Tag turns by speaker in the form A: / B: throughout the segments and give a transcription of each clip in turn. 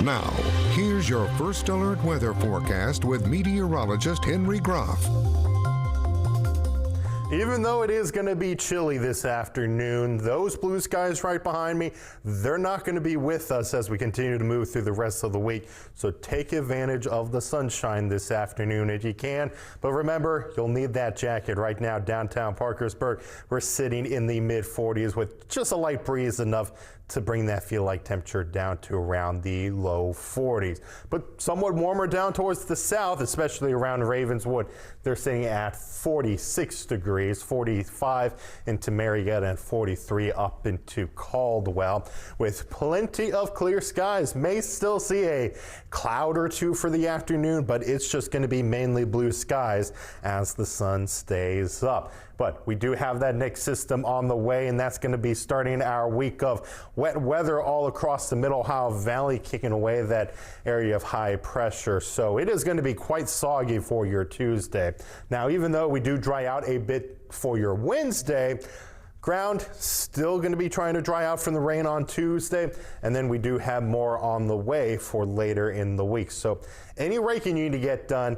A: Now, here's your first alert weather forecast with meteorologist Henry Groff.
B: Even though it is going to be chilly this afternoon, those blue skies right behind me, they're not going to be with us as we continue to move through the rest of the week. So take advantage of the sunshine this afternoon if you can. But remember, you'll need that jacket. Right now, downtown Parkersburg, we're sitting in the mid-40s with just a light breeze enough to bring that feel-like temperature down to around the low 40s. But somewhat warmer down towards the south, especially around Ravenswood. They're sitting at 46 degrees, 45 into Marietta, and 43 up into Caldwell. With plenty of clear skies, may still see a cloud or two for the afternoon, but it's just going to be mainly blue skies as the sun stays up. But we do have that next system on the way, and that's going to be starting our week of wet weather all across the Middle Ohio Valley, kicking away that area of high pressure. So it is going to be quite soggy for your Tuesday. Now, even though we do dry out a bit for your Wednesday, ground still going to be trying to dry out from the rain on Tuesday, and then we do have more on the way for later in the week. So any raking you need to get done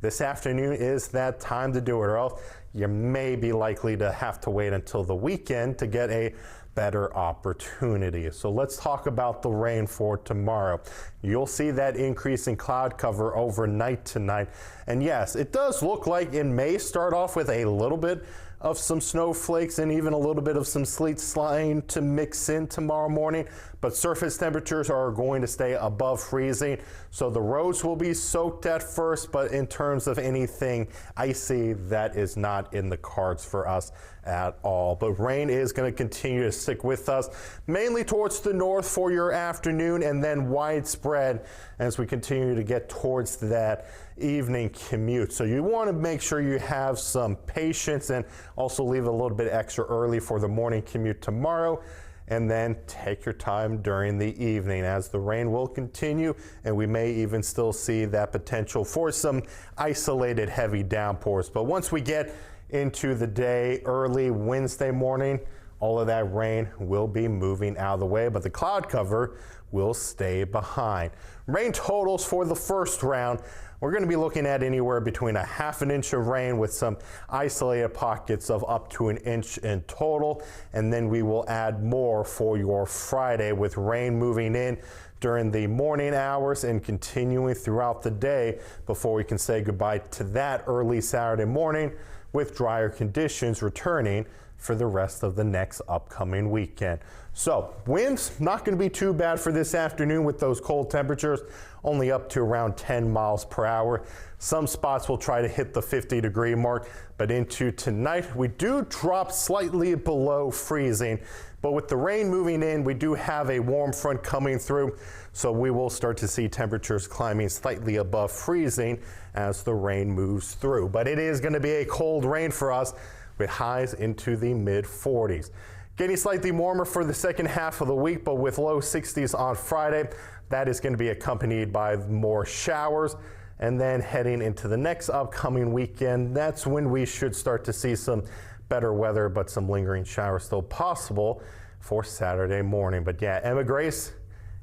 B: this afternoon is that time to do it, or else you may be likely to have to wait until the weekend to get a better opportunity. So let's talk about the rain for tomorrow. You'll see that increase in cloud cover overnight tonight. And yes, it does look like it may start off with a little bit of some snowflakes and even a little bit of some sleet sliding to mix in tomorrow morning, but surface temperatures are going to stay above freezing. So the roads will be soaked at first, but in terms of anything icy, that is not in the cards for us at all. But rain is going to continue to stick with us, mainly towards the north for your afternoon, and then widespread as we continue to get towards that evening commute. So you want to make sure you have some patience and also leave a little bit extra early for the morning commute tomorrow, and then take your time during the evening as the rain will continue, and we may even still see that potential for some isolated heavy downpours. But once we get into the day early Wednesday morning, all of that rain will be moving out of the way, but the cloud cover will stay behind. Rain totals for the first round, we're going to be looking at anywhere between a half an inch of rain with some isolated pockets of up to an inch in total. And then we will add more for your Friday with rain moving in during the morning hours and continuing throughout the day before we can say goodbye to that early Saturday morning, with drier conditions returning for the rest of the next upcoming weekend. So winds not going to be too bad for this afternoon with those cold temperatures, only up to around 10 miles per hour. Some spots will try to hit the 50-degree mark, but into tonight we do drop slightly below freezing. But with the rain moving in, we do have a warm front coming through, so we will start to see temperatures climbing slightly above freezing as the rain moves through. But it is going to be a cold rain for us, with highs into the mid-40s. Getting slightly warmer for the second half of the week, but with low 60s on Friday. That is going to be accompanied by more showers. And then heading into the next upcoming weekend, that's when we should start to see some better weather, but some lingering showers still possible for Saturday morning. But yeah, Emma Grace,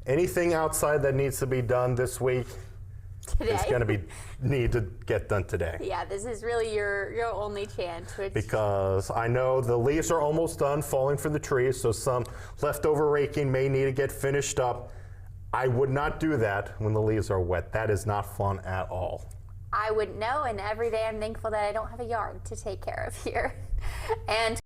B: anything outside that needs to be done this week?
C: Today?
B: It's going to need to get done today.
C: Yeah, this is really your only chance.
B: Because I know the leaves are almost done falling from the trees, so some leftover raking may need to get finished up. I would not do that when the leaves are wet. That is not fun at all.
C: I wouldn't know, and every day I'm thankful that I don't have a yard to take care of here. And